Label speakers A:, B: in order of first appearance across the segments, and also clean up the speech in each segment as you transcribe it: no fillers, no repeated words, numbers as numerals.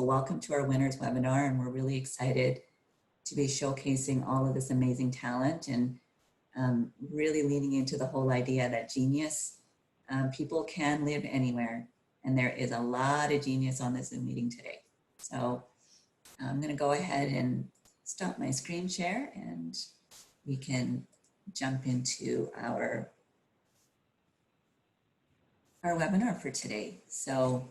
A: welcome to our winners webinar, and we're really excited to be showcasing all of this amazing talent and really leaning into the whole idea that genius, people can live anywhere. And there is a lot of genius on this Zoom meeting today. So I'm going to go ahead and stop my screen share and we can jump into our webinar for today. So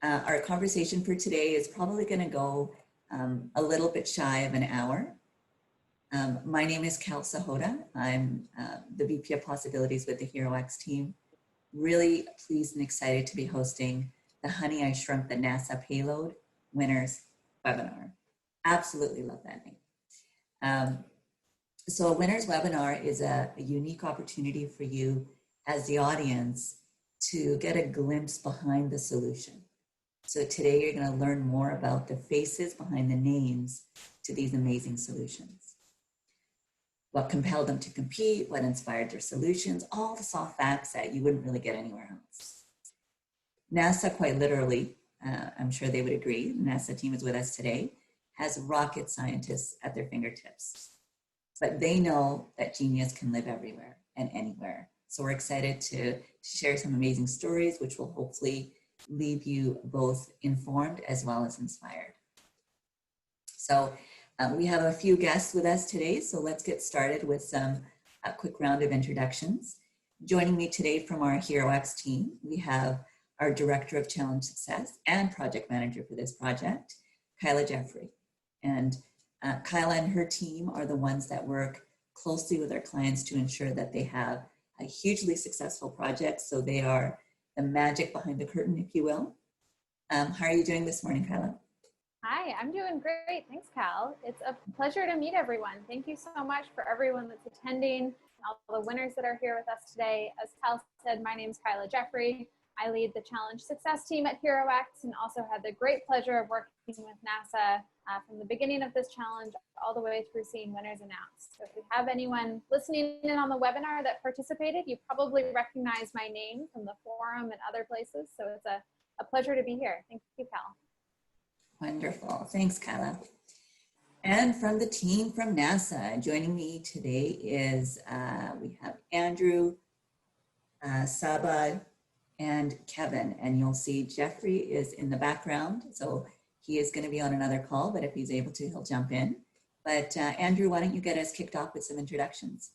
A: our conversation for today is probably going to go a little bit shy of an hour. My name is Cal Sahota. I'm the VP of Possibilities with the HeroX team. Really pleased and excited to be hosting the Honey, I Shrunk the NASA Payload Winners webinar. Absolutely love that name. So a winners webinar is a unique opportunity for you as the audience to get a glimpse behind the solution. So today you're going to learn more about the faces behind the names to these amazing solutions. What compelled them to compete, what inspired their solutions, all the soft facts that you wouldn't really get anywhere else. NASA, quite literally, I'm sure they would agree, the NASA team is with us today, has rocket scientists at their fingertips. But they know that genius can live everywhere and anywhere. So we're excited to share some amazing stories, which will hopefully leave you both informed as well as inspired. So we have a few guests with us today, so let's get started with a quick round of introductions. Joining me today from our HeroX team, we have our Director of Challenge Success and Project Manager for this project, Kyla Jeffrey. And Kyla and her team are the ones that work closely with our clients to ensure that they have a hugely successful project. So they are the magic behind the curtain, if you will. How are you doing this morning, Kyla?
B: Hi, I'm doing great. Thanks, Cal. It's a pleasure to meet everyone. Thank you so much for everyone that's attending, all the winners that are here with us today. As Cal said, my name is Kyla Jeffrey. I lead the Challenge Success team at HeroX and also had the great pleasure of working with NASA from the beginning of this challenge all the way through seeing winners announced. So if we have anyone listening in on the webinar that participated, you probably recognize my name from the forum and other places. So it's a pleasure to be here. Thank you, Cal.
A: Wonderful. Thanks, Kyla. And from the team from NASA, joining me today is, we have Andrew, Saba, and Kevin. And you'll see Jeffrey is in the background. So he is going to be on another call, but if he's able to, he'll jump in. But Andrew, why don't you get us kicked off with some introductions?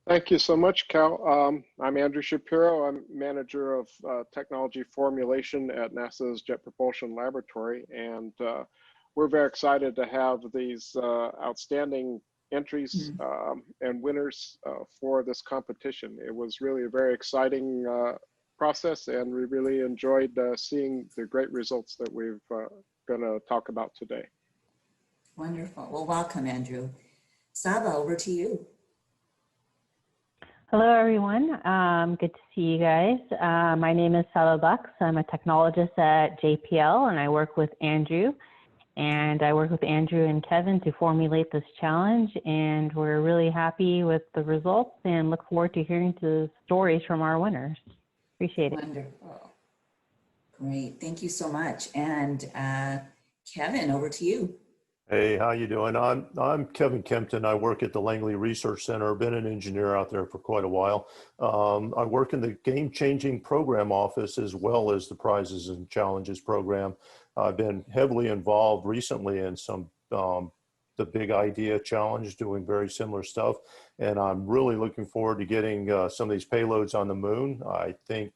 C: Thank you so much, Cal. I'm Andrew Shapiro. I'm manager of technology formulation at NASA's Jet Propulsion Laboratory. And we're very excited to have these outstanding entries and winners for this competition. It was really a very exciting process, and we really enjoyed seeing the great results that we're going to talk about today.
A: Wonderful. Well, welcome, Andrew. Saba, over to you.
D: Hello, everyone. Good to see you guys. My name is Saba Bucks. I'm a technologist at JPL, and I work with Andrew. And I work with Andrew and Kevin to formulate this challenge. And we're really happy with the results and look forward to hearing the stories from our winners. Appreciate it.
A: Wonderful. Great. Thank you so much. And Kevin, over to you.
E: Hey, how you doing? I'm Kevin Kempton. I work at the Langley Research Center. I've been an engineer out there for quite a while. I work in the Game Changing Program Office as well as the Prizes and Challenges Program. I've been heavily involved recently in some the Big Idea Challenge, doing very similar stuff, and I'm really looking forward to getting some of these payloads on the moon. I think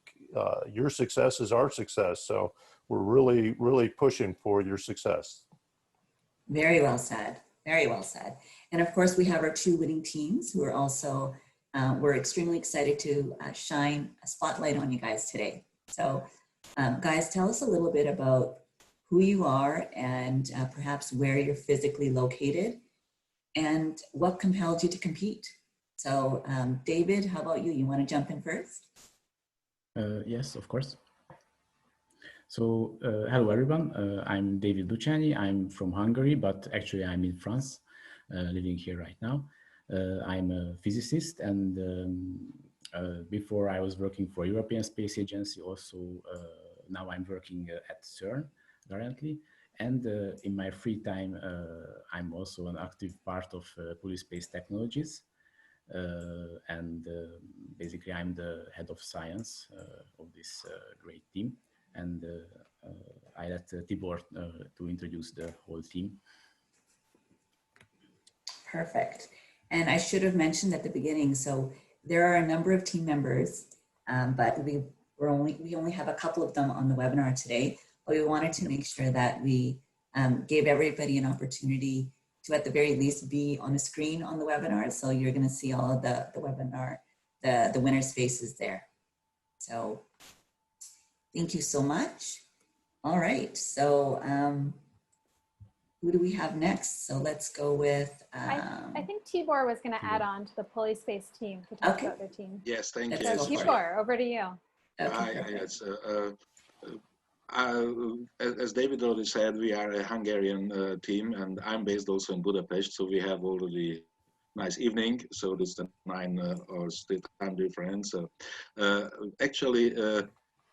E: your success is our success, so we're really pushing for your success.
A: Very well said. Very well said. And of course, we have our two winning teams who are also, we're extremely excited to shine a spotlight on you guys today. So guys, tell us a little bit about who you are and perhaps where you're physically located and what compelled you to compete. So David, how about you? You want to jump in first?
F: Yes, of course. So hello everyone, I'm David Luciani. I'm from Hungary, but actually I'm in France, living here right now. I'm a physicist, and before I was working for European Space Agency, also now I'm working at CERN. currently. And in my free time, I'm also an active part of Puli Space Technologies. Basically, I'm the head of science of this great team. And I let Tibor to introduce the whole team.
A: Perfect. And I should have mentioned at the beginning, so there are a number of team members, but we only have a couple of them on the webinar today, but we wanted to make sure that we gave everybody an opportunity to at the very least be on the screen on the webinar. So you're gonna see all of the webinar, the winners' faces there. So thank you so much. All right, so who do we have next? So let's go with.
B: I think Tibor was going to add on to the Puli Space team to talk
A: Okay.
B: about their team.
G: Yes, thank
A: Let's
G: you.
A: go
B: So
A: for it.
B: Tibor, over to you.
A: Okay,
G: Yes. As David already said, we are a Hungarian team, and I'm based also in Budapest. So we have already nice evening. So this is the 9 hours time difference. Actually,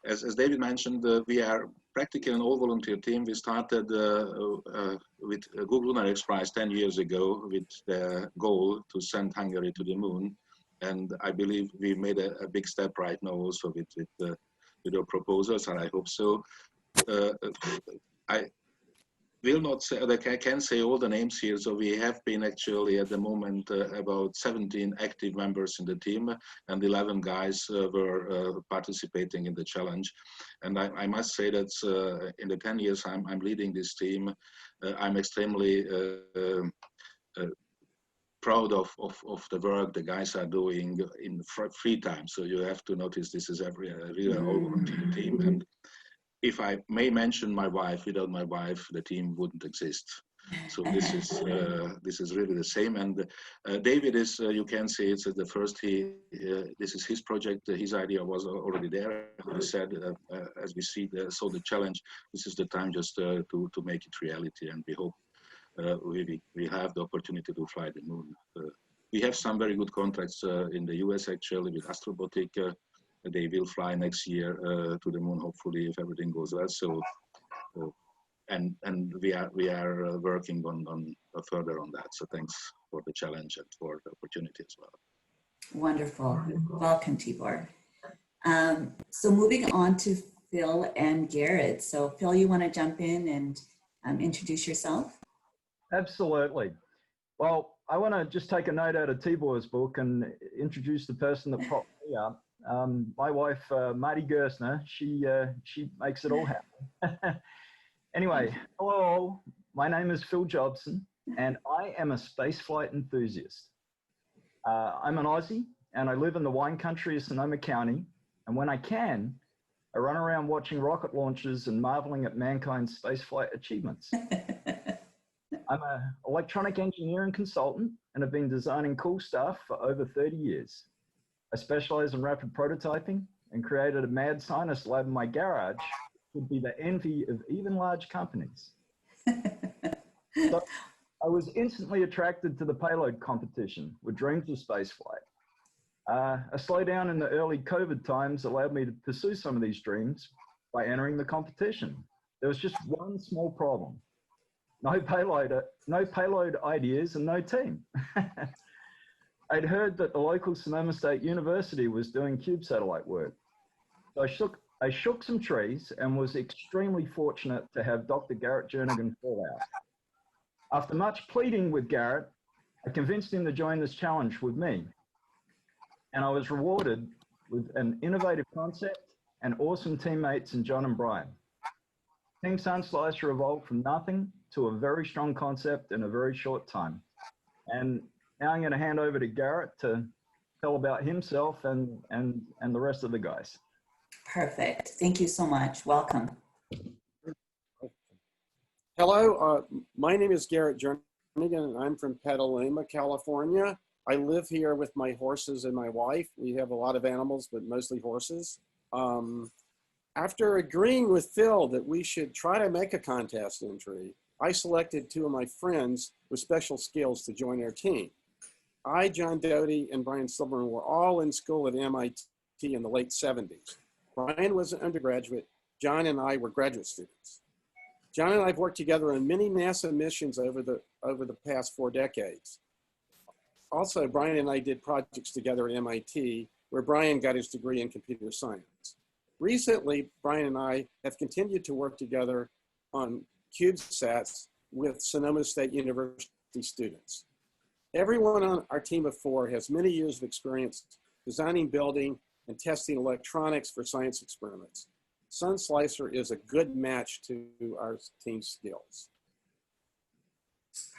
G: as David mentioned, we are practically an all-volunteer team. We started with Google Lunar X Prize 10 years ago with the goal to send Hungary to the moon. And I believe we made a big step right now also with your proposals, and I hope so. I will not say, like I can say all the names here. So we have been actually at the moment about 17 active members in the team, and 11 guys were participating in the challenge. And I must say that in the 10 years I'm leading this team, I'm extremely proud of the work the guys are doing in free time. So you have to notice this is really an all-volunteer team. And if I may mention my wife, without my wife, the team wouldn't exist. So this is really the same. And David is, you can see it's at the first, this is his project. His idea was already there. He said, as we saw the challenge, this is the time just to make it reality. And we hope we have the opportunity to fly the moon. We have some very good contracts in the US actually with Astrobotic. They will fly next year to the moon, hopefully, if everything goes well. So, and we are working on further on that. So thanks for the challenge and for the opportunity as well.
A: wonderful. Welcome, Tibor. So moving on to Phil and Garrett. So Phil, you want to jump in and introduce yourself?
H: Absolutely. Well, I want to just take a note out of Tibor's book and introduce the person that propped me up. My wife, Marty Gersner, she makes it all happen. Anyway, hello, my name is Phil Jobson, and I am a spaceflight enthusiast. I'm an Aussie, and I live in the wine country of Sonoma County, and when I can, I run around watching rocket launches and marveling at mankind's spaceflight achievements. I'm an electronic engineer and consultant and have been designing cool stuff for over 30 years. I specialize in rapid prototyping and created a mad scientist lab in my garage, which would be the envy of even large companies. So I was instantly attracted to the payload competition with dreams of spaceflight. A slowdown in the early COVID times allowed me to pursue some of these dreams by entering the competition. There was just one small problem. No payload ideas and no team. I'd heard that the local Sonoma State University was doing cube satellite work. So I shook some trees and was extremely fortunate to have Dr. Garrett Jernigan fall out. After much pleading with Garrett, I convinced him to join this challenge with me. And I was rewarded with an innovative concept and awesome teammates in John and Brian. Team Sunslice evolved from nothing to a very strong concept in a very short time. And now I'm going to hand over to Garrett to tell about himself and the rest of the guys.
A: Perfect. Thank you so much. Welcome.
I: Hello, my name is Garrett Jernigan, and I'm from Petaluma, California. I live here with my horses and my wife. We have a lot of animals, but mostly horses. After agreeing with Phil that we should try to make a contest entry, I selected 2 of my friends with special skills to join our team. I, John Doty, and Brian Silverman were all in school at MIT in the late 70s. Brian was an undergraduate. John and I were graduate students. John and I have worked together on many NASA missions over the past 4 decades. Also, Brian and I did projects together at MIT, where Brian got his degree in computer science. Recently, Brian and I have continued to work together on CubeSats with Sonoma State University students. Everyone on our team of 4 has many years of experience designing, building, and testing electronics for science experiments. Sunslicer is a good match to our team's skills.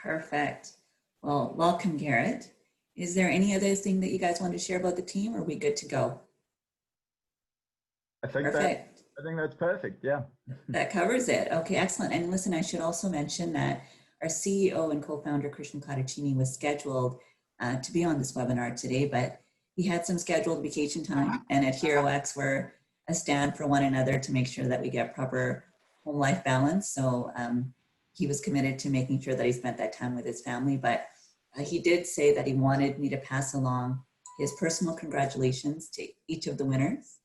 A: Perfect. Well, welcome, Garrett. Is there any other thing that you guys want to share about the team, or are we good to go?
H: I think that's perfect, yeah.
A: That covers it. Okay, excellent. And listen, I should also mention that our CEO and co-founder, Christian Caracini, was scheduled to be on this webinar today, but he had some scheduled vacation time, and at HeroX, we're a stand for one another to make sure that we get proper home-life balance. So he was committed to making sure that he spent that time with his family, but he did say that he wanted me to pass along his personal congratulations to each of the winners.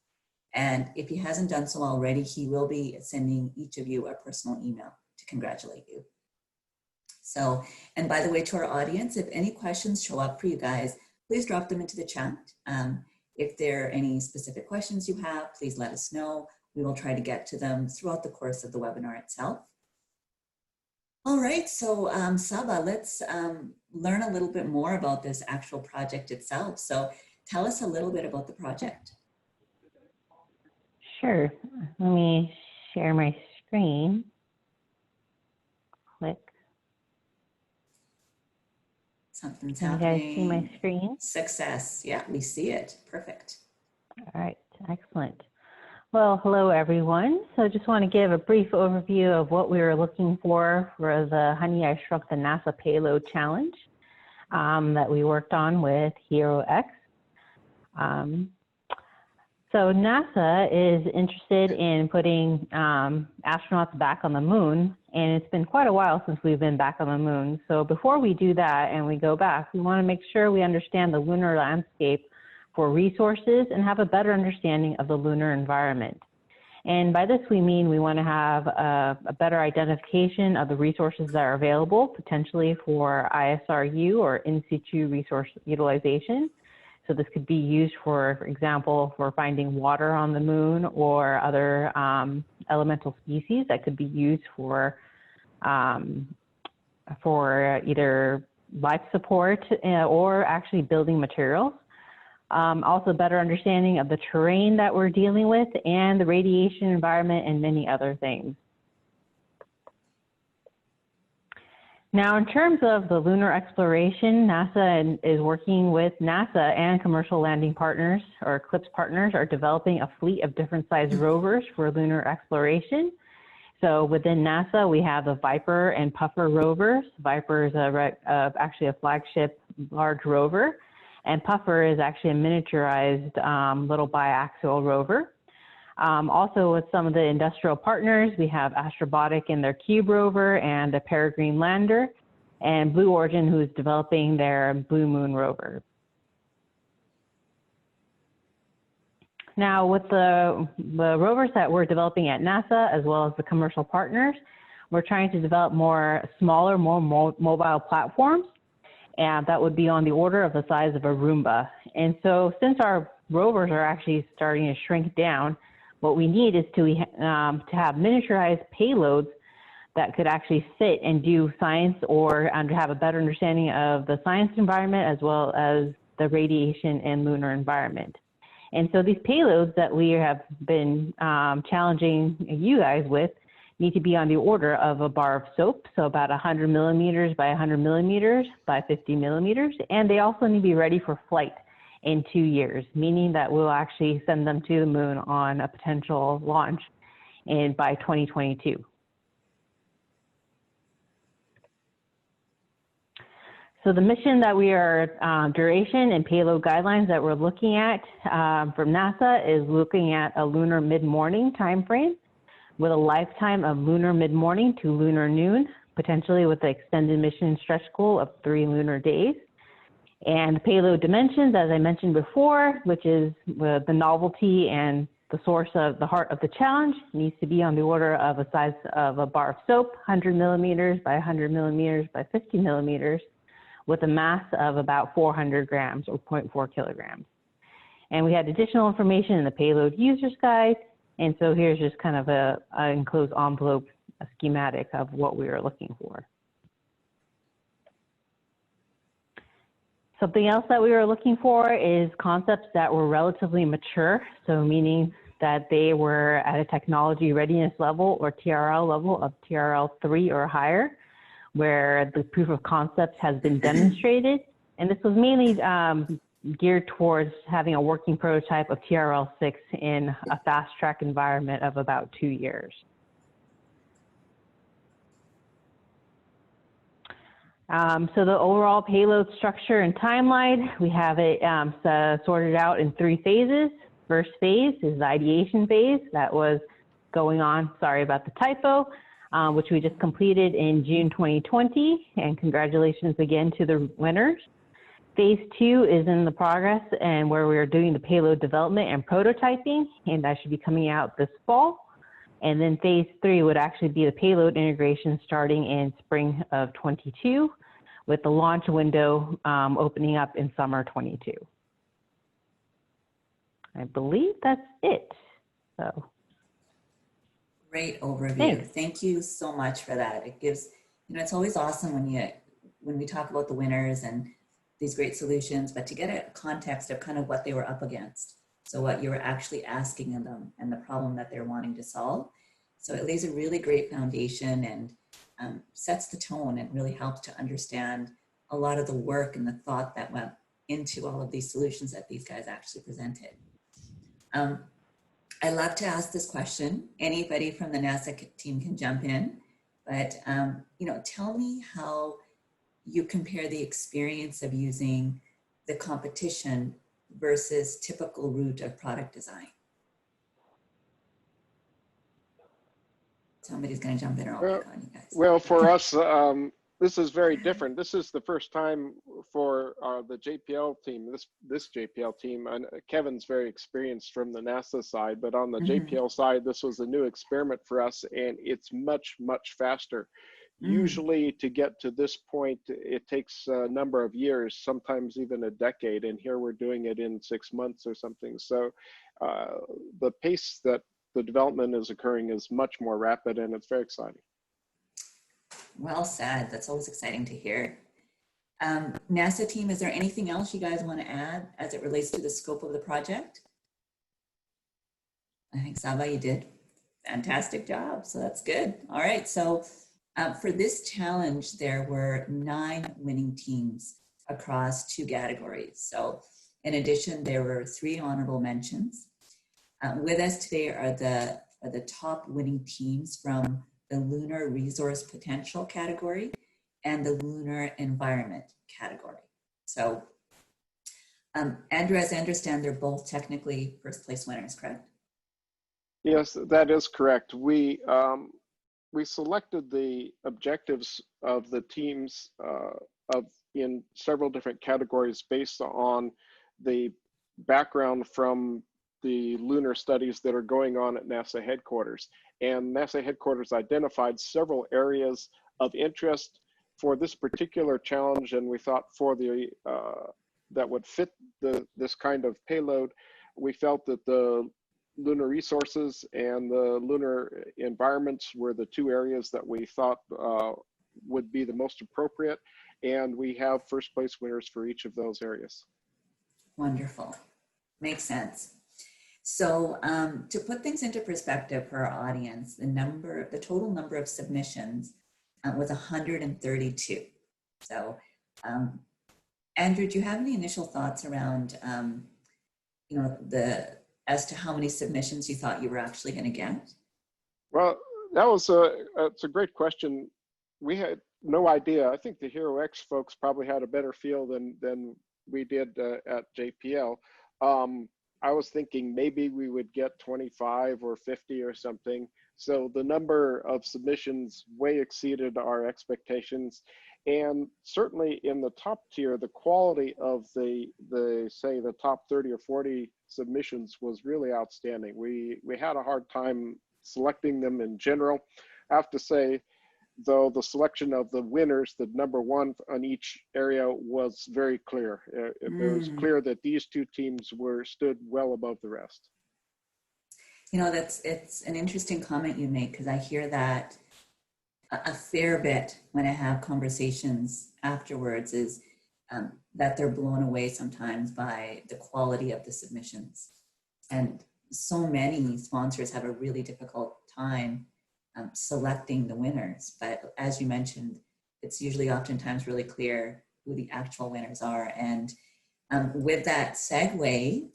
A: And if he hasn't done so already, he will be sending each of you a personal email to congratulate you. So, and by the way, to our audience, if any questions show up for you guys, please drop them into the chat. If there are any specific questions you have, please let us know. We will try to get to them throughout the course of the webinar itself. All right, so Saba, let's learn a little bit more about this actual project itself. So tell us a little bit about the project.
D: Sure. Let me share my screen. Click.
A: Something's
D: Can
A: happening.
D: you guys see my screen?
A: Success. Yeah, we see it. Perfect.
D: All right, excellent. Well, hello everyone. So I just want to give a brief overview of what we were looking for the Honey, I Shrunk the NASA Payload Challenge that we worked on with HeroX. So NASA is interested in putting astronauts back on the moon, and it's been quite a while since we've been back on the moon. So before we do that and we go back, we want to make sure we understand the lunar landscape for resources and have a better understanding of the lunar environment. And by this we mean we want to have a better identification of the resources that are available, potentially for ISRU or in situ resource utilization. So this could be used for example, for finding water on the moon or other elemental species that could be used for either life support or actually building materials. Also better understanding of the terrain that we're dealing with and the radiation environment and many other things. Now, in terms of the lunar exploration, NASA is working with NASA and commercial landing partners or Eclipse partners are developing a fleet of different sized rovers for lunar exploration. So within NASA, we have the Viper and Puffer rovers. Viper is actually a flagship large rover, and Puffer is actually a miniaturized little biaxial rover. Also with some of the industrial partners, we have Astrobotic and their Cube rover and the Peregrine lander, and Blue Origin, who's developing their Blue Moon rover. Now with the rovers that we're developing at NASA, as well as the commercial partners, we're trying to develop smaller, more mobile platforms, and that would be on the order of the size of a Roomba. And so since our rovers are actually starting to shrink down, what we need is to have miniaturized payloads that could actually sit and do science and have a better understanding of the science environment as well as the radiation and lunar environment. And so these payloads that we have been challenging you guys with need to be on the order of a bar of soap, so about 100 millimeters by 100 millimeters by 50 millimeters, and they also need to be ready for flight in 2 years, meaning that we'll actually send them to the moon on a potential launch by 2022. So the mission that we are, duration and payload guidelines that we're looking at from NASA is looking at a lunar mid-morning time frame with a lifetime of lunar mid-morning to lunar noon, potentially with the extended mission stretch goal of 3 lunar days. And payload dimensions, as I mentioned before, which is the novelty and the source of the heart of the challenge needs to be on the order of a size of a bar of soap, 100 millimeters by 100 millimeters by 50 millimeters, with a mass of about 400 grams or 0.4 kilograms. And we had additional information in the payload user's guide. And so here's just kind of a enclosed envelope, a schematic of what we were looking for. Something else that we were looking for is concepts that were relatively mature, so meaning that they were at a technology readiness level or TRL level of TRL 3 or higher, where the proof of concept has been demonstrated. And this was mainly geared towards having a working prototype of TRL 6 in a fast track environment of about 2 years. So the overall payload structure and timeline, we have it sorted out in 3 phases. First phase is the ideation phase that was going on, sorry about the typo, which we just completed in June 2020, and congratulations again to the winners. Phase 2 is in the progress and where we are doing the payload development and prototyping, and that should be coming out this fall. And then phase 3 would actually be the payload integration starting in spring of 22, with the launch window opening up in summer 22. I believe that's it. So.
A: Great overview.
D: Thanks.
A: Thank you so much for that. It gives, it's always awesome when we talk about the winners and these great solutions, but to get a context of kind of what they were up against. So what you were actually asking of them and the problem that they're wanting to solve. So it lays a really great foundation and sets the tone and really helps to understand a lot of the work and the thought that went into all of these solutions that these guys actually presented. I love to ask this question. Anybody from the NASA team can jump in, but tell me how you compare the experience of using the competition versus typical route of product design. Somebody's going to jump in or I'll pick on you guys.
C: Well, for us, this is very different. This is the first time for the JPL team, this JPL team. And Kevin's very experienced from the NASA side, but on the JPL side, this was a new experiment for us, and it's much, much faster. Usually to get to this point, it takes a number of years, sometimes even a decade, and here we're doing it in 6 months or something. So the pace that the development is occurring is much more rapid, and it's very exciting.
A: Well said. That's always exciting to hear. NASA team, is there anything else you guys want to add as it relates to the scope of the project? I think Saba, you did fantastic job, so that's good. All right, so for this challenge, there were 9 winning teams across 2 categories. So in addition, there were 3 honorable mentions. With us today are the top winning teams from the Lunar Resource Potential category and the Lunar Environment category. So Andrew, as I understand, they're both technically first place winners, correct?
C: Yes, that is correct. We selected the objectives of the teams in several different categories based on the background from the lunar studies that are going on at NASA headquarters. And NASA headquarters identified several areas of interest for this particular challenge, and we thought for the that would fit this kind of payload. We felt that the lunar resources and the lunar environments were the 2 areas that we thought would be the most appropriate, and we have first place winners for each of those areas.
A: Wonderful. Makes sense. So to put things into perspective for our audience, the total number of submissions was 132. So Andrew, do you have any initial thoughts around as to how many submissions you thought you were actually going to get?
C: Well, it's a great question. We had no idea. I think the HeroX folks probably had a better feel than we did at JPL. I was thinking maybe we would get 25 or 50 or something. So the number of submissions way exceeded our expectations. And certainly in the top tier, the quality of the top 30 or 40 submissions was really outstanding. We had a hard time selecting them in general. I have to say, though, the selection of the winners, the number one on each area, was very clear. It was clear that these two teams stood well above the rest.
A: You know, it's an interesting comment you make, because I hear that a fair bit when I have conversations afterwards, is that they're blown away sometimes by the quality of the submissions. And so many sponsors have a really difficult time selecting the winners. But as you mentioned, it's usually oftentimes really clear who the actual winners are. And with that segue,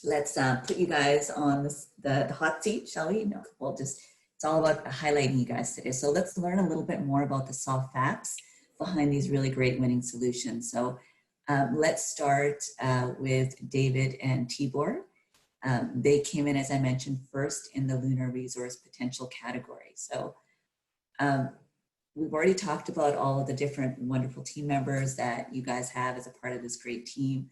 A: let's put you guys on the hot seat, shall we? No, we'll just, it's all about highlighting you guys today. So let's learn a little bit more about the soft facts behind these really great winning solutions. So let's start with David and Tibor. They came in, as I mentioned, first in the lunar resource potential category. So we've already talked about all of the different wonderful team members that you guys have as a part of this great team.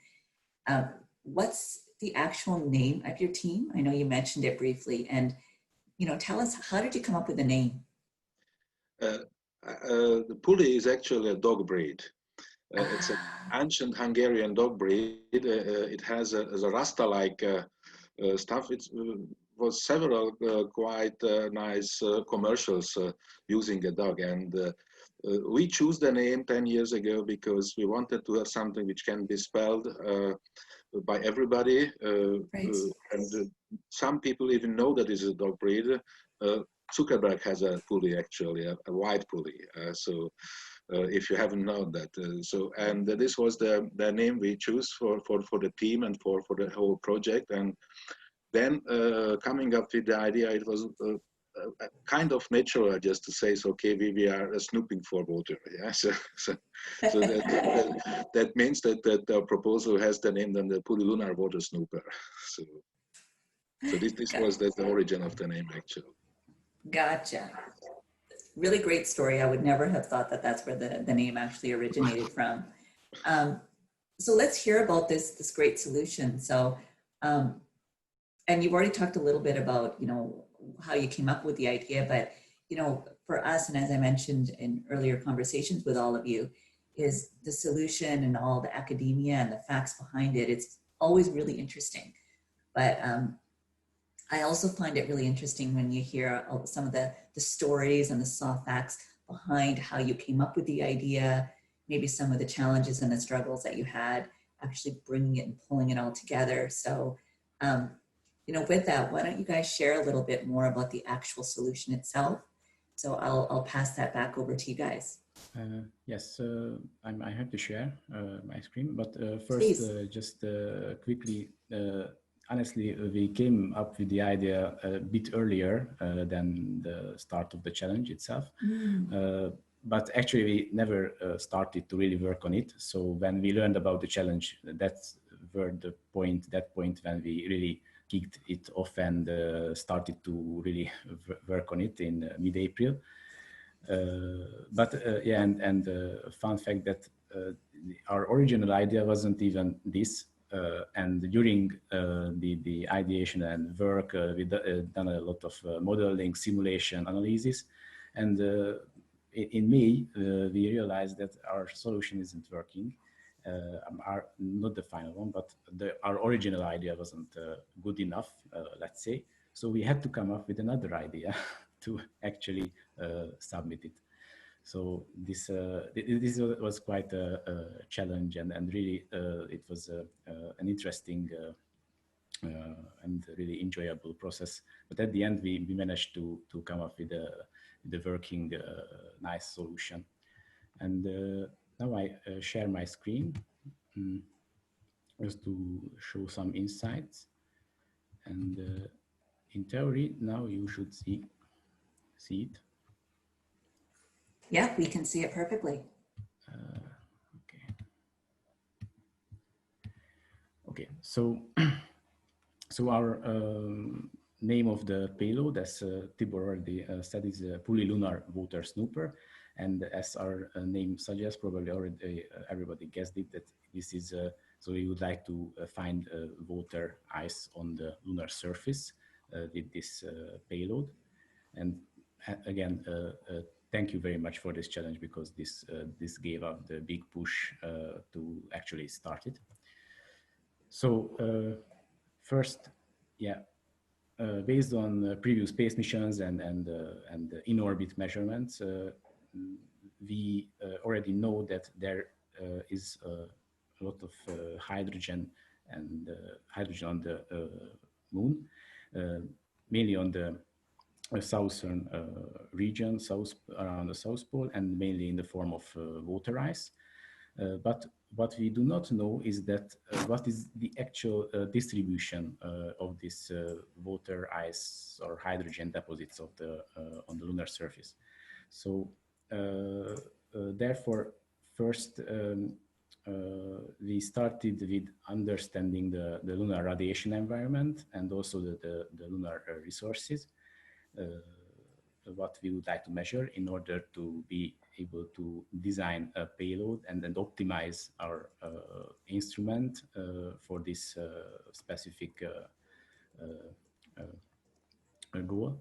A: What's the actual name of your team? I know you mentioned it briefly, and tell us, how did you come up with the name?
G: The Puli is actually a dog breed. It's an ancient Hungarian dog breed. It has a Rasta-like stuff. It was several quite nice commercials using a dog, and we chose the name 10 years ago because we wanted to have something which can be spelled by everybody. And some people even know that it's a dog breed. Zuckerberg has a Puli, actually, a white Puli. So if you haven't known that. And this was the name we chose for the team and for the whole project. And then coming up with the idea, it was kind of natural just to say, so, okay, we are snooping for water. Yeah? So that means that the proposal has the name then the Puli Lunar Water Snooper. So this was the origin of the name, actually.
A: Gotcha. Really great story. I would never have thought that that's where the name actually originated from. So let's hear about this great solution. So, and you've already talked a little bit about, how you came up with the idea, but, for us, and as I mentioned in earlier conversations with all of you, is the solution and all the academia and the facts behind it. It's always really interesting. But I also find it really interesting when you hear some of the stories and the soft facts behind how you came up with the idea, maybe some of the challenges and the struggles that you had actually bringing it and pulling it all together. So, with that, why don't you guys share a little bit more about the actual solution itself? So I'll pass that back over to you guys.
F: Yes, I have to share my screen, but first, just quickly, honestly, we came up with the idea a bit earlier than the start of the challenge itself. But actually, we never started to really work on it. So when we learned about the challenge, that's where that point when we really kicked it off and started to really work on it in mid-April. Yeah, and fun fact that our original idea wasn't even this. And during the ideation and work, we've done a lot of modeling, simulation, analysis. And in May, we realized that our solution isn't working. Not the final one, but our original idea wasn't good enough, let's say. So we had to come up with another idea to actually submit it. So this was quite a challenge, and really it was an interesting and really enjoyable process. But at the end, we managed to come up with the working nice solution. And now I share my screen just to show some insights. And in theory, now you should see it.
A: Yeah, we can see it perfectly.
F: Okay, so our name of the payload, as Tibor already said, is Puli Lunar Water Snooper. And as our name suggests, probably already everybody guessed it, that this is So we would like to find water ice on the lunar surface with this payload. And again, thank you very much for this challenge, because this gave us the big push to actually start it. So first, yeah, based on previous space missions and in-orbit measurements, we already know that there is a lot of hydrogen and hydrogen on the moon, mainly on the southern region, around the South Pole, and mainly in the form of water ice. But what we do not know is that what is the actual distribution of this water ice or hydrogen deposits of on the lunar surface. So therefore, first we started with understanding the lunar radiation environment and also the lunar resources, what we would like to measure in order to be able to design a payload and then optimize our instrument for this specific goal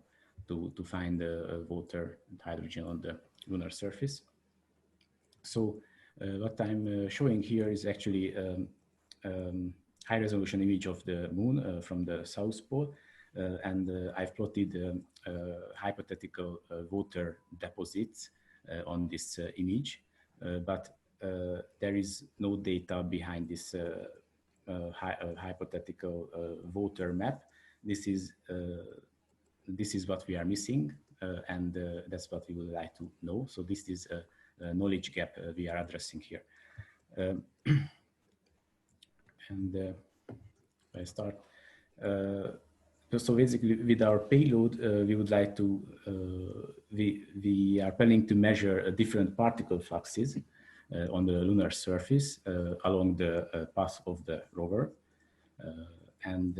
F: to find water and hydrogen on the lunar surface. So what I'm showing here is actually high resolution image of the moon from the South Pole. And I've plotted hypothetical water deposits on this image, but there is no data behind this hypothetical water map. This is what we are missing, and that's what we would like to know. So this is a knowledge gap we are addressing here. And I start. So basically, with our payload, we would like to, we are planning to measure different particle fluxes on the lunar surface along the path of the rover. And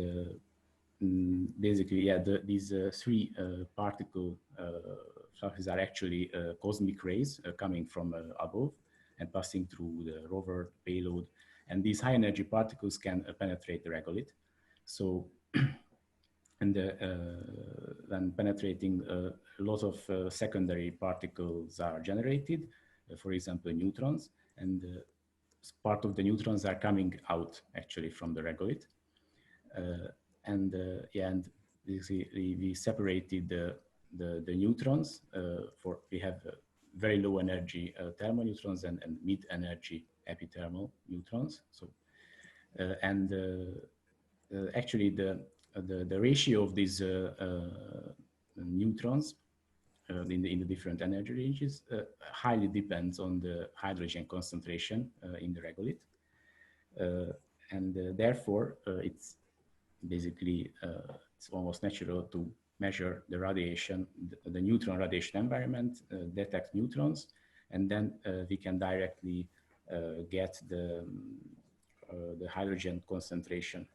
F: basically, yeah, these three particle fluxes are actually cosmic rays coming from above and passing through the rover payload. And these high energy particles can penetrate the regolith. So, and then penetrating a lot of secondary particles are generated, for example, neutrons, and part of the neutrons are coming out actually from the regolith. Yeah, and we separated the neutrons we have very low energy thermoneutrons and mid energy epithermal neutrons. So, actually the ratio of these neutrons in the different energy ranges highly depends on the hydrogen concentration in the regolith, and therefore it's basically it's almost natural to measure the radiation, the neutron radiation environment, detect neutrons, and then we can directly get the hydrogen concentration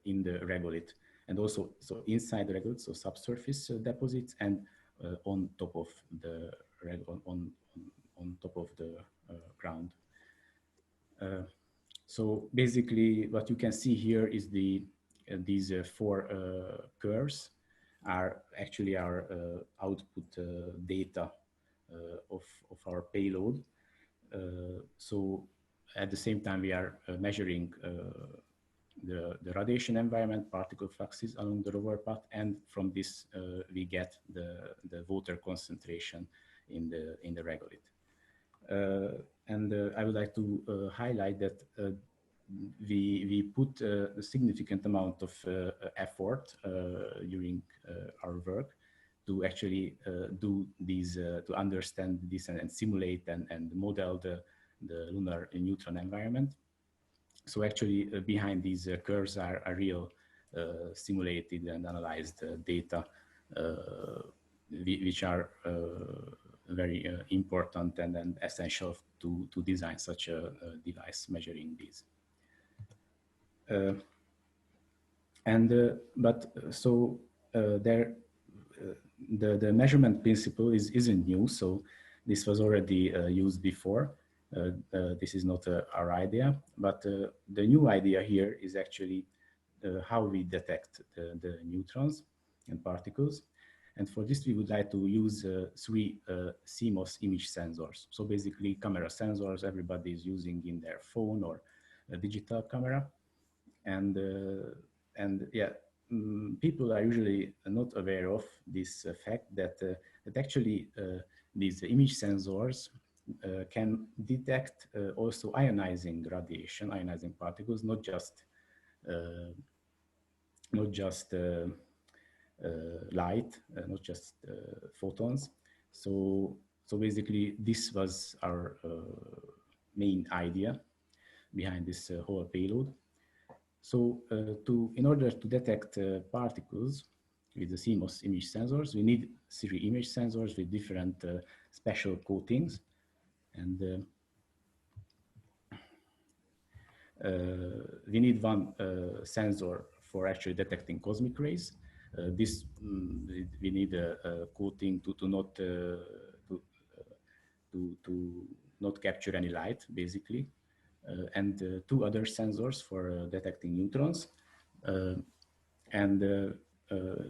F: in the regolith, and also so inside the regolith, so subsurface deposits, and on top of the on top of the ground. So basically, what you can see here is these four curves are actually our output data of our payload. So at the same time, we are measuring the radiation environment, particle fluxes along the rover path, and from this we get the water concentration in the regolith. And I would like to highlight that we put a significant amount of effort during our work to actually do these, to understand this and simulate and model the lunar neutron environment. So actually behind these curves are real simulated and analyzed data, which are very important and essential to design such a device measuring these. The measurement principle isn't new, so this was already used before, this is not our idea, but the new idea here is actually how we detect the neutrons and particles. And for this, we would like to use three CMOS image sensors. So basically camera sensors everybody is using in their phone or a digital camera. And yeah, people are usually not aware of this fact that, that actually these image sensors can detect also ionizing radiation, ionizing particles, not just light, not just photons. So basically, this was our main idea behind this whole payload. So in order to detect particles with the CMOS image sensors, we need 3 image sensors with different special coatings. And we need one sensor for actually detecting cosmic rays. We need a coating to not capture any light, basically, and 2 other sensors for detecting neutrons.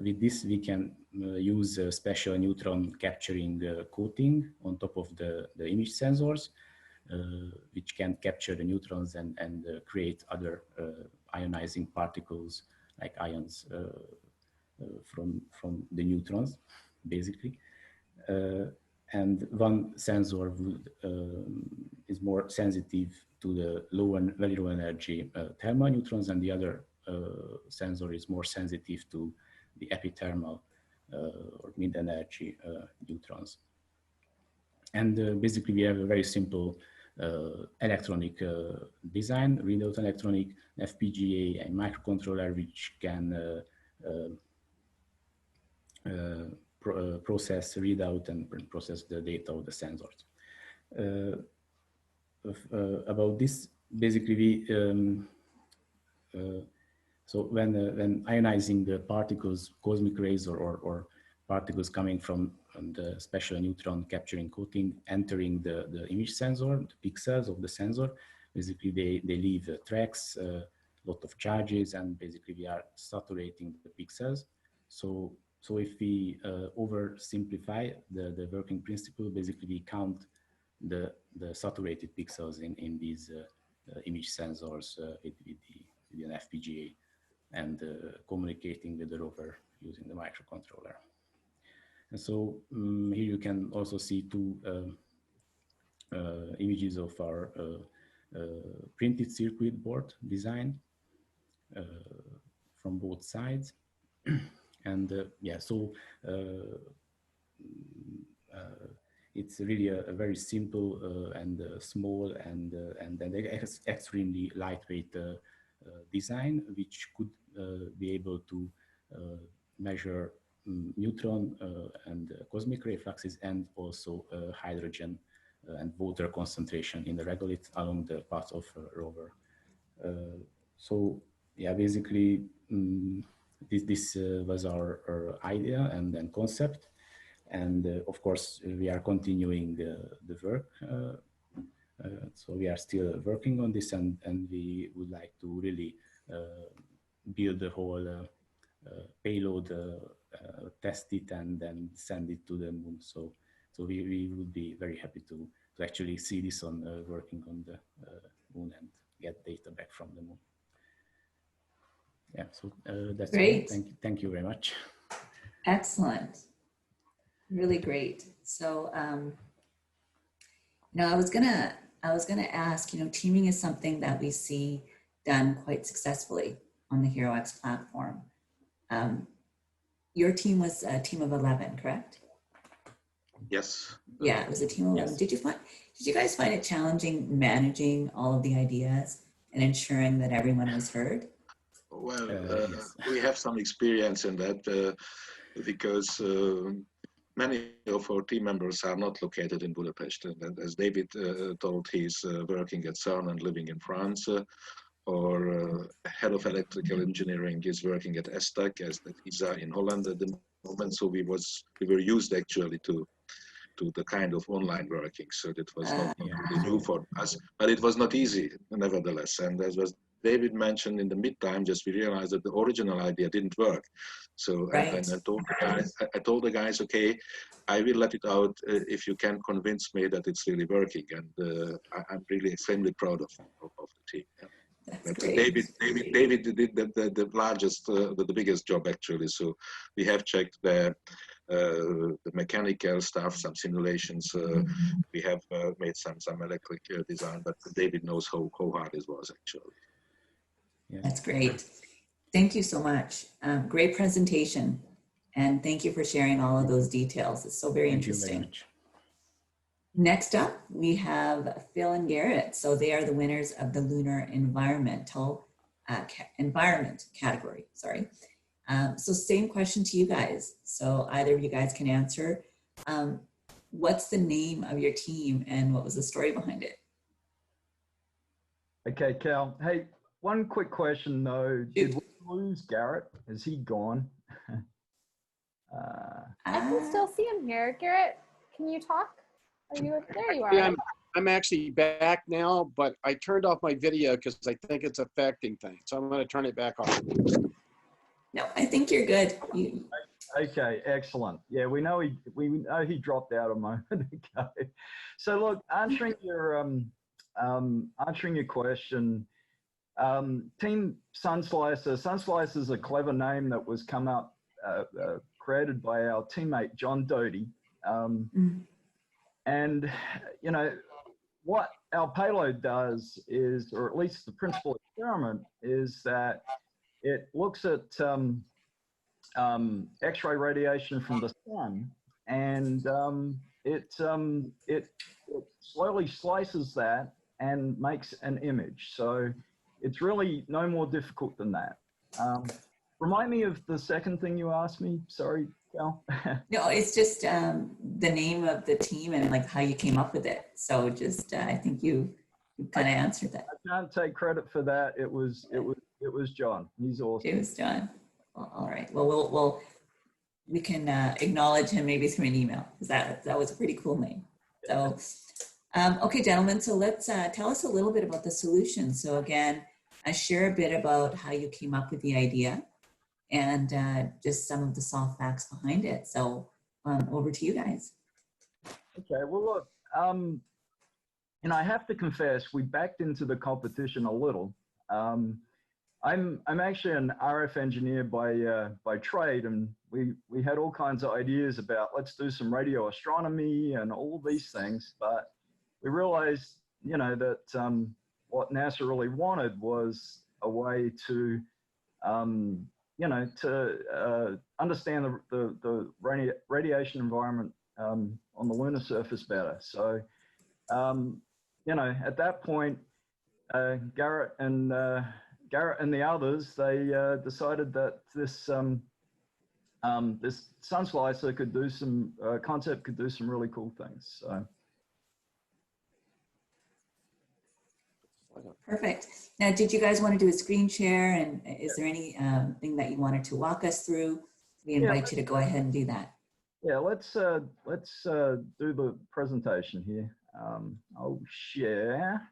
F: With this, we can use a special neutron capturing coating on top of the image sensors, which can capture the neutrons and create other ionizing particles like ions from the neutrons, basically. And one sensor is more sensitive to the very low energy thermal neutrons, and the other sensor is more sensitive to the epithermal or mid-energy neutrons. And basically, we have a very simple electronic design, readout electronic, FPGA, and microcontroller, which can process readout and process the data of the sensors. About this, basically, so when ionizing the particles, cosmic rays or particles coming from the special neutron capturing coating entering the image sensor, the pixels of the sensor, basically they leave tracks, a lot of charges, and basically we are saturating the pixels. So if we oversimplify the working principle, basically we count the saturated pixels in these image sensors with an FPGA and communicating with the rover using the microcontroller. And so here you can also see 2 images of our printed circuit board design from both sides. And yeah, so it's really a very simple and small and extremely lightweight design, which could be able to measure neutron and cosmic ray fluxes, and also hydrogen and water concentration in the regolith along the path of rover. So yeah, basically this was our idea and concept. And of course, we are continuing the work. So we are still working on this, and we would like to really build the whole payload, test it, and then send it to the moon. So we would be very happy to actually see this on working on the moon and get data back from the moon. Yeah, so that's
A: great.
F: All. Thank you very much.
A: Excellent. Really great. So, I was gonna ask, teaming is something that we see done quite successfully on the HeroX platform. Your team was a team of 11, correct?
G: Yes.
A: Yeah, it was a team of 11.
F: Yes.
A: Did you guys find it challenging managing all of the ideas and ensuring that everyone was heard?
G: Well,
F: yes.
G: we have some experience in that because many of our team members are not located in Budapest. And as David told, he's working at CERN and living in France. Or head of electrical engineering is working at ESTEC as the ESA in Holland at the moment. So we were used actually to to the kind of online working. So that was not
F: Yeah.
G: really new for us, but it was not easy nevertheless. And as was David mentioned, in the meantime, just we realized that the original idea didn't work. So
A: Right.
G: and I told the guys, okay, I will let it out if you can convince me that it's really working. And I'm really extremely proud of the team. Yeah.
A: That's great.
G: David did the largest, the biggest job actually. So we have checked the mechanical stuff, some simulations. We have made some electric design, but David knows how hard it was actually.
F: Yes.
A: That's great. Thank you so much. Great presentation. And thank you for sharing all of those details. It's so very
F: Thank you
A: interesting.
F: very much.
A: Next up, we have Phil and Garrett. So they are the winners of the Lunar Environmental Environment category, sorry. So same question to you guys. So either of you guys can answer. What's the name of your team and what was the story behind it?
H: Okay, Cal. Hey, one quick question though. Did we lose Garrett? Is he gone?
B: I can still see him here. Garrett, can you talk? Are you there? You are.
I: Yeah, I'm actually back now, but I turned off my video because I think it's affecting things. So I'm going to turn it back on.
A: No, I think you're good.
H: Okay, excellent. Yeah, we know he dropped out a moment ago. So look, answering your question, Team Sunslice. Sunslice is a clever name that was created by our teammate John Doty. And you know what our payload does is, or at least the principal experiment is that it looks at X-ray radiation from the sun, and it slowly slices that and makes an image. So it's really no more difficult than that. Remind me of the second thing you asked me. Sorry, Cal.
A: No, it's just the name of the team and like how you came up with it. So just I think you kind of answered that.
H: I can't take credit for that. It was John. He's awesome.
A: It was John. Well, all right. Well, we can acknowledge him maybe through an email because that was a pretty cool name. So, okay, gentlemen. So let's tell us a little bit about the solution. So again, share a bit about how you came up with the idea and just some of the soft facts behind it. So over to you guys.
H: Okay. Well, look. And I have to confess, we backed into the competition a little. I'm actually an RF engineer by trade, and we had all kinds of ideas about let's do some radio astronomy and all these things, but we realized, you know, that what NASA really wanted was a way to, you know, to understand the radiation environment on the lunar surface better. So, you know, at that point, Garrett and the others, they decided that this this Sunslicer could do some concept could do some really cool things. So.
A: Perfect. Now, did you guys want to do a screen share? And is there any thing that you wanted to walk us through? We invite you to go ahead and do that.
H: Yeah, let's do the presentation here. I'll share.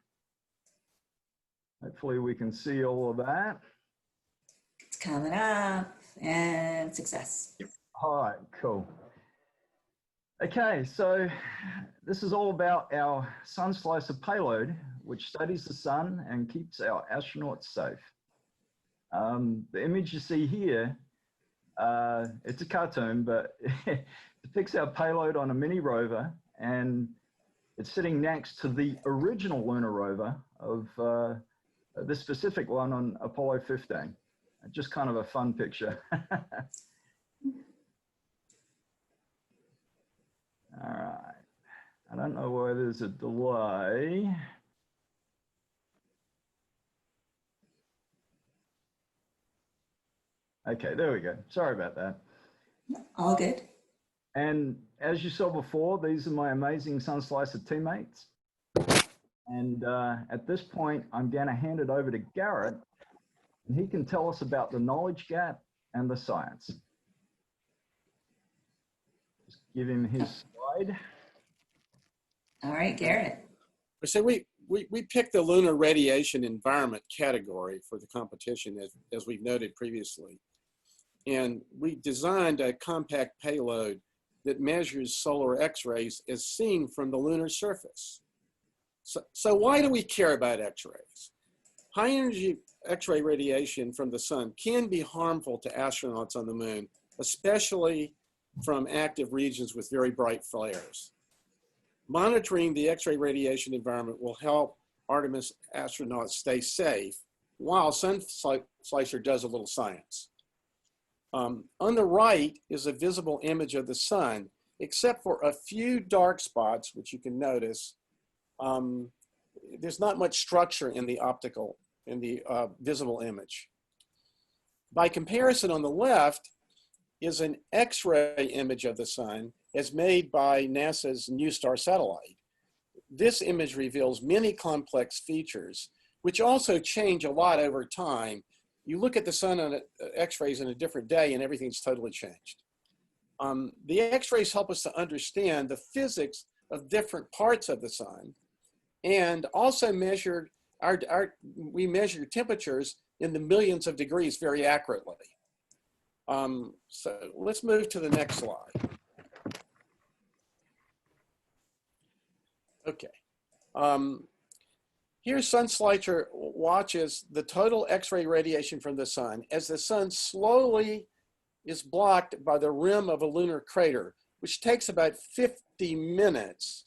H: Hopefully we can see all of that.
A: It's coming up and success.
H: All right, cool. Okay, so this is all about our Sunslicer payload, which studies the sun and keeps our astronauts safe. The image you see here, it's a cartoon, but it depicts our payload on a mini rover, and it's sitting next to the original lunar rover of this specific one on Apollo 15. Just kind of a fun picture. All right. I don't know why there's a delay. Okay, there we go. Sorry about that.
A: All good.
H: And as you saw before, these are my amazing Sunslicer teammates. And at this point, I'm going to hand it over to Garrett, and he can tell us about the knowledge gap and the science. Just give him his slide.
A: All right, Garrett.
I: So we picked the lunar radiation environment category for the competition, as we've noted previously. And we designed a compact payload that measures solar X-rays as seen from the lunar surface. So why do we care about X-rays? High energy X-ray radiation from the sun can be harmful to astronauts on the moon, especially from active regions with very bright flares. Monitoring the X-ray radiation environment will help Artemis astronauts stay safe while Sunslicer does a little science. On the right is a visible image of the sun, except for a few dark spots, which you can notice. There's not much structure in the visible image. By comparison, on the left is an X-ray image of the sun as made by NASA's NuSTAR satellite. This image reveals many complex features, which also change a lot over time. You look at the sun on X-rays in a different day and everything's totally changed. The X-rays help us to understand the physics of different parts of the sun, and also we measure temperatures in the millions of degrees very accurately. So let's move to the next slide. Okay. Here, Sunslicer watches the total X-ray radiation from the sun as the sun slowly is blocked by the rim of a lunar crater, which takes about 50 minutes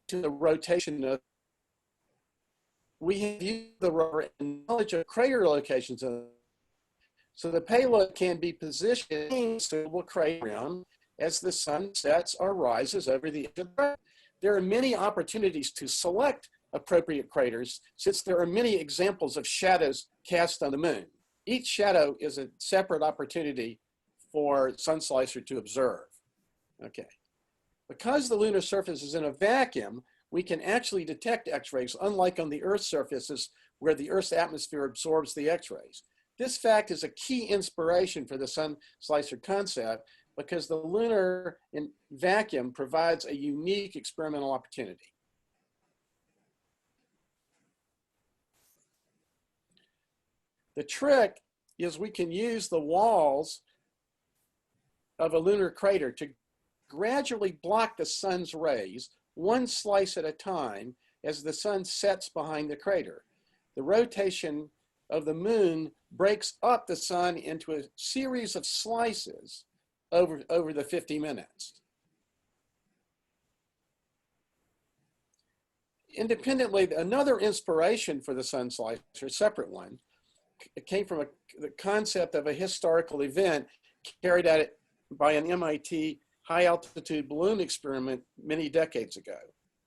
I: to the rotation of. We have used the rover and knowledge of crater locations, so the payload can be positioned in a suitable crater rim as the sun sets or rises over the edge of the crater. There are many opportunities to select appropriate craters, since there are many examples of shadows cast on the moon. Each shadow is a separate opportunity for Sunslicer to observe. Okay. Because the lunar surface is in a vacuum, we can actually detect X-rays, unlike on the Earth's surfaces where the Earth's atmosphere absorbs the X-rays. This fact is a key inspiration for the Sunslicer concept, because the lunar vacuum provides a unique experimental opportunity. The trick is we can use the walls of a lunar crater to gradually block the sun's rays, one slice at a time, as the sun sets behind the crater. The rotation of the moon breaks up the sun into a series of slices over the 50 minutes. Independently, another inspiration for the Sunslicer, a separate one, came from the concept of a historical event carried out by an MIT high-altitude balloon experiment many decades ago.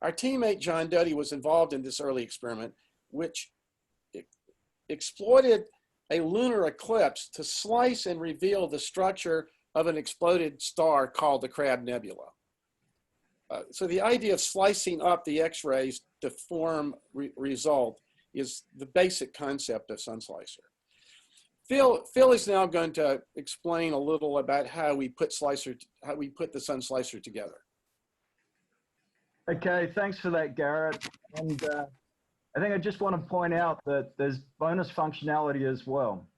I: Our teammate John Doty was involved in this early experiment, which exploited a lunar eclipse to slice and reveal the structure of an exploded star called the Crab Nebula. So the idea of slicing up the X-rays to form result is the basic concept of Sunslicer. Phil is now going to explain a little about how we put the Sunslicer together.
H: Okay, thanks for that, Garrett. And I think I just want to point out that there's bonus functionality as well.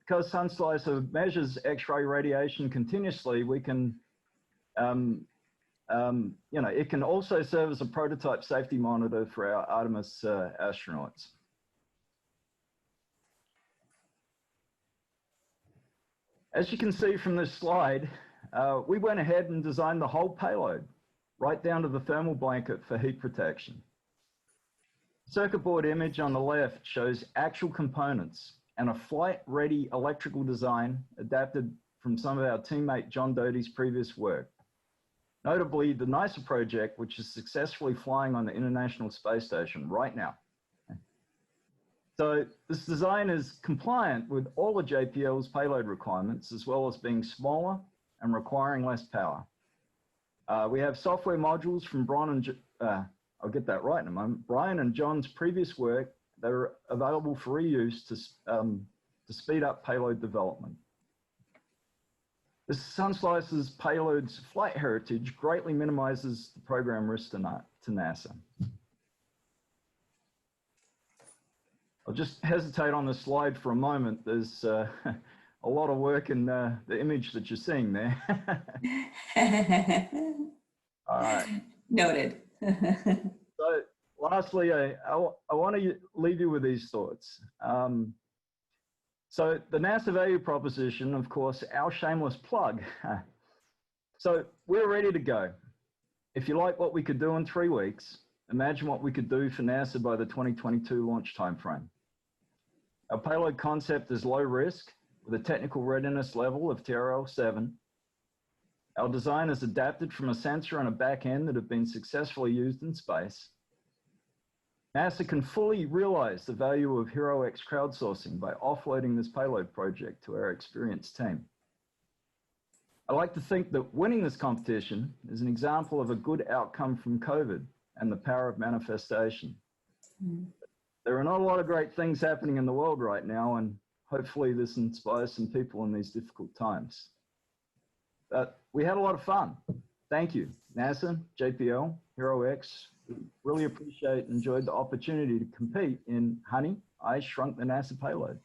H: Because Sunslicer measures X-ray radiation continuously, we can, it can also serve as a prototype safety monitor for our Artemis astronauts. As you can see from this slide, we went ahead and designed the whole payload, right down to the thermal blanket for heat protection. Circuit board image on the left shows actual components and a flight-ready electrical design adapted from some of our teammate John Doty's previous work. Notably, the NASA project, which is successfully flying on the International Space Station right now. So this design is compliant with all of JPL's payload requirements, as well as being smaller and requiring less power. We have software modules from I'll get that right in a moment, Brian and John's previous work that are available for reuse to speed up payload development. The Sunslice's payload's flight heritage greatly minimizes the program risk to NASA. I'll just hesitate on the slide for a moment. There's a lot of work in the image that you're seeing there. All right.
A: Noted.
H: So lastly, I want to leave you with these thoughts. So the NASA value proposition, of course, our shameless plug. So we're ready to go. If you like what we could do in 3 weeks, imagine what we could do for NASA by the 2022 launch timeframe. Our payload concept is low risk with a technical readiness level of TRL-7. Our design is adapted from a sensor and a back end that have been successfully used in space. NASA can fully realize the value of HeroX crowdsourcing by offloading this payload project to our experienced team. I like to think that winning this competition is an example of a good outcome from COVID and the power of manifestation. There are not a lot of great things happening in the world right now, and hopefully this inspires some people in these difficult times. But we had a lot of fun. Thank you, NASA, JPL, HeroX. We really appreciate and enjoyed the opportunity to compete in Honey, I Shrunk the NASA Payload.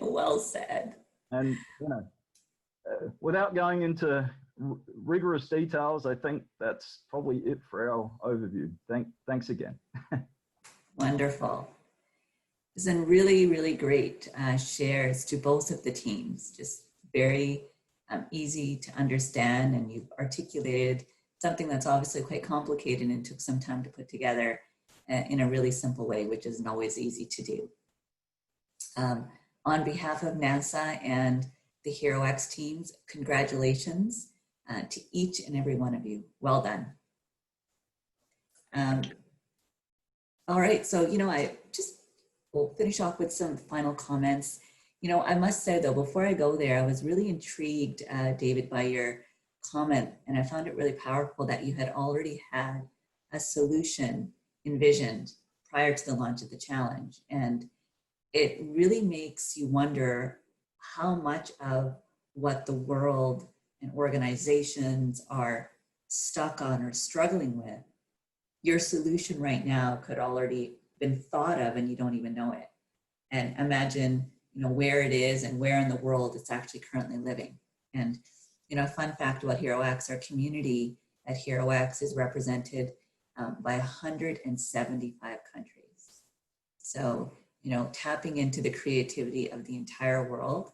A: Well said.
H: And, you know, without going into rigorous details, I think that's probably it for our overview. Thanks again.
A: Wonderful. It's been really, really great shares to both of the teams. Just very easy to understand, and you've articulated something that's obviously quite complicated and took some time to put together in a really simple way, which isn't always easy to do. On behalf of NASA and the HeroX teams, congratulations to each and every one of you. Well done. All right, so, you know, we'll finish off with some final comments. You know, I must say though, before I go there, I was really intrigued, David, by your comment, and I found it really powerful that you had already had a solution envisioned prior to the launch of the challenge. And it really makes you wonder how much of what the world and organizations are stuck on or struggling with, your solution right now could already been thought of and you don't even know it. And imagine, you know, where it is and where in the world it's actually currently living. And, you know, a fun fact about HeroX, our community at HeroX is represented by 175 countries. So, you know, tapping into the creativity of the entire world,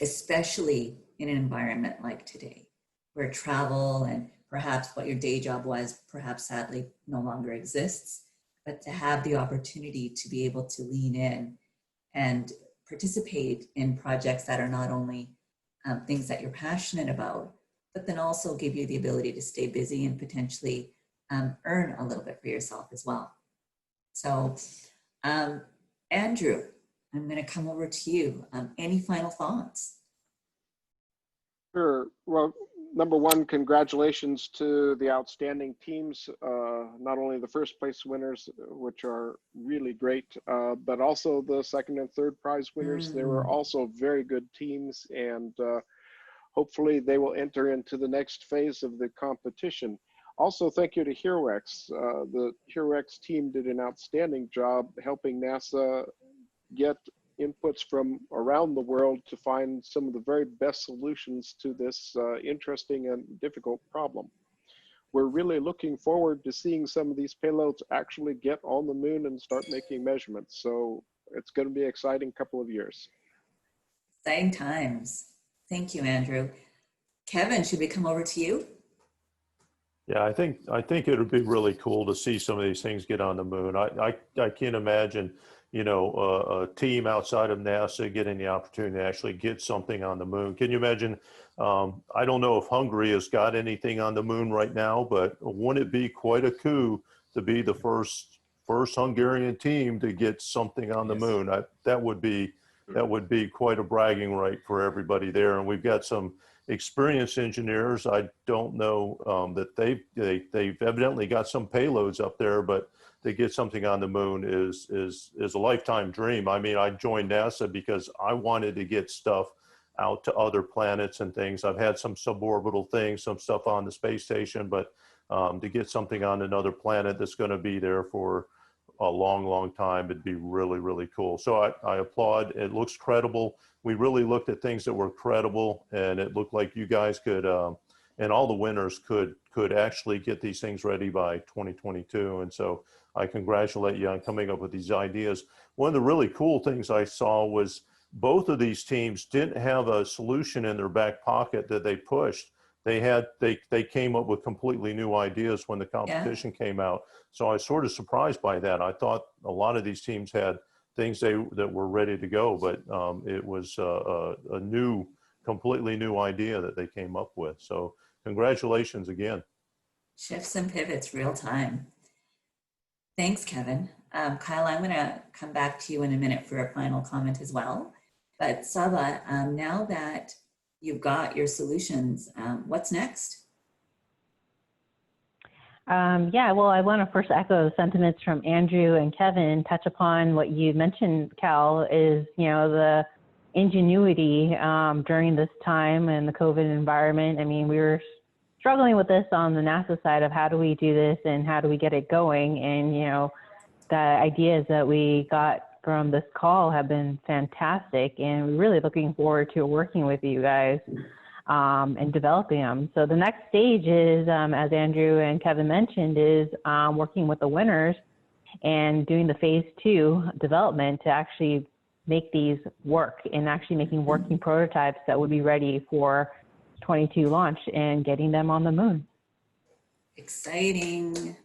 A: especially in an environment like today, where travel and perhaps what your day job was, perhaps sadly no longer exists, but to have the opportunity to be able to lean in and participate in projects that are not only things that you're passionate about, but then also give you the ability to stay busy and potentially earn a little bit for yourself as well. So, Andrew, I'm going to come over to you. Any final thoughts?
C: Sure. Well, number one, congratulations to the outstanding teams, not only the first place winners, which are really great, but also the second and third prize winners. They were also very good teams, and hopefully they will enter into the next phase of the competition. Also, thank you to HeroX. The HeroX team did an outstanding job helping NASA get inputs from around the world to find some of the very best solutions to this interesting and difficult problem. We're really looking forward to seeing some of these payloads actually get on the moon and start making measurements. So it's going to be an exciting couple of years.
A: Exciting times. Thank you, Andrew. Kevin, should we come over to you?
E: Yeah, I think it would be really cool to see some of these things get on the moon. I can't imagine, you know, a team outside of NASA getting the opportunity to actually get something on the moon. Can you imagine? I don't know if Hungary has got anything on the moon right now, but wouldn't it be quite a coup to be the first Hungarian team to get something on the moon? That would be quite a bragging right for everybody there. And we've got some experienced engineers. I don't know that they've evidently got some payloads up there, but to get something on the moon is a lifetime dream. I mean, I joined NASA because I wanted to get stuff out to other planets and things. I've had some suborbital things, some stuff on the space station, but to get something on another planet that's going to be there for a long, long time, it'd be really, really cool. So I applaud. It looks credible. We really looked at things that were credible, and it looked like you guys could, and all the winners could actually get these things ready by 2022. And so I congratulate you on coming up with these ideas. One of the really cool things I saw was both of these teams didn't have a solution in their back pocket that they pushed. They came up with completely new ideas when the competition came out. So I was sort of surprised by that. I thought a lot of these teams had things that were ready to go, but it was a completely new idea that they came up with. So congratulations again.
A: Shifts and pivots real time. Thanks, Kevin. Kyle, I'm gonna come back to you in a minute for a final comment as well. But Saba, now that you've got your solutions, what's next?
D: Yeah, well, I want to first echo sentiments from Andrew and Kevin, touch upon what you mentioned, Cal, is, the ingenuity during this time and the COVID environment. I mean, we were struggling with this on the NASA side of how do we do this and how do we get it going. And, the ideas that we got from this call have been fantastic, and we're really looking forward to working with you guys and developing them. So the next stage is, as Andrew and Kevin mentioned, is working with the winners and doing the phase 2 development to actually make these work, and actually making working prototypes that would be ready for 22 launch and getting them on the moon.
A: Exciting.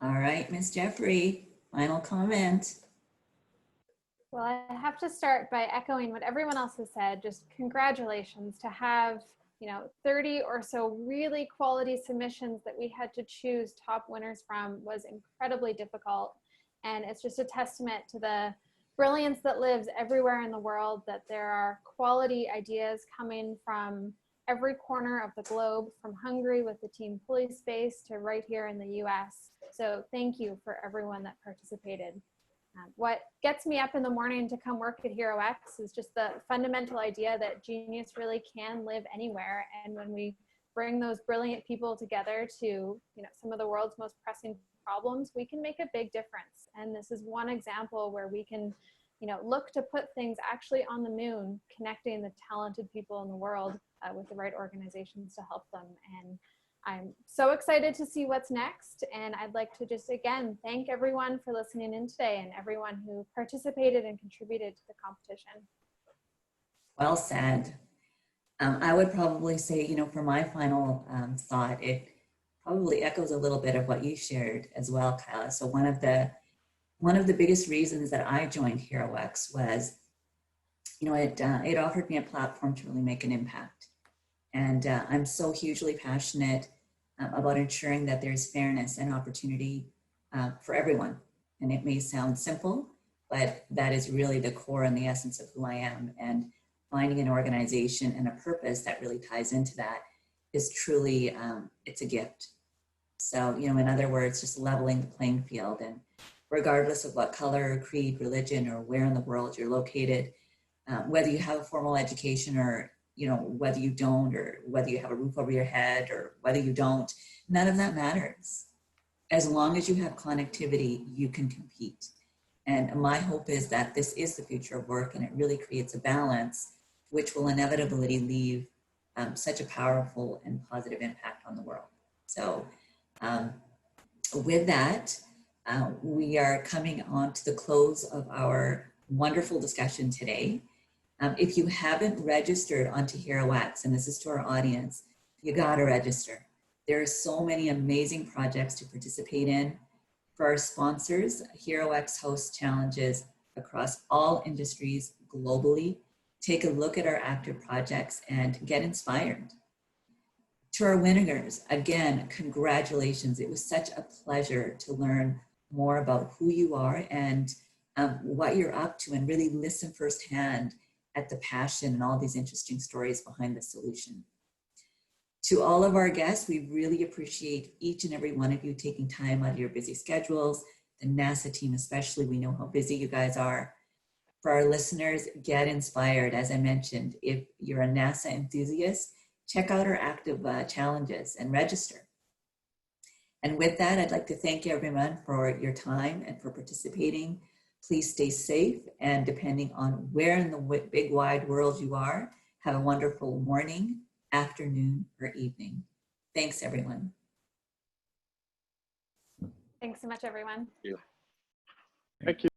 A: All right, Ms. Jeffrey, final comment.
B: Well, I have to start by echoing what everyone else has said. Just congratulations to have, 30 or so really quality submissions that we had to choose top winners from was incredibly difficult. And it's just a testament to the brilliance that lives everywhere in the world, that there are quality ideas coming from every corner of the globe, from Hungary with the team Puli Space to right here in the US. So thank you for everyone that participated. What gets me up in the morning to come work at HeroX is just the fundamental idea that genius really can live anywhere. And when we bring those brilliant people together to, some of the world's most pressing problems, we can make a big difference. And this is one example where we can, look to put things actually on the moon, connecting the talented people in the world with the right organizations to help them. And I'm so excited to see what's next. And I'd like to just, again, thank everyone for listening in today and everyone who participated and contributed to the competition.
A: Well said. I would probably say, for my final thought, it probably echoes a little bit of what you shared as well, Kyla. So one of the biggest reasons that I joined HeroX was, it offered me a platform to really make an impact. And I'm so hugely passionate about ensuring that there's fairness and opportunity for everyone. And it may sound simple, but that is really the core and the essence of who I am. And finding an organization and a purpose that really ties into that is truly, it's a gift. So, in other words, just leveling the playing field. And regardless of what color, creed, religion, or where in the world you're located, whether you have a formal education or whether you don't, or whether you have a roof over your head or whether you don't, none of that matters. As long as you have connectivity, you can compete. And my hope is that this is the future of work, and it really creates a balance which will inevitably leave such a powerful and positive impact on the world. So with that, we are coming on to the close of our wonderful discussion today. If you haven't registered onto HeroX, and this is to our audience, you gotta register. There are so many amazing projects to participate in. For our sponsors, HeroX hosts challenges across all industries globally. Take a look at our active projects and get inspired. To our winners, again, congratulations. It was such a pleasure to learn more about who you are and what you're up to, and really listen firsthand at the passion and all these interesting stories behind the solution. To all of our guests, we really appreciate each and every one of you taking time out of your busy schedules, the NASA team especially. We know how busy you guys are. For our listeners, get inspired. As I mentioned, if you're a NASA enthusiast, check out our active challenges and register. And with that, I'd like to thank everyone for your time and for participating. Please stay safe, and depending on where in the big wide world you are, have a wonderful morning, afternoon, or evening. Thanks, everyone.
B: Thanks so much, everyone.
C: Thank you.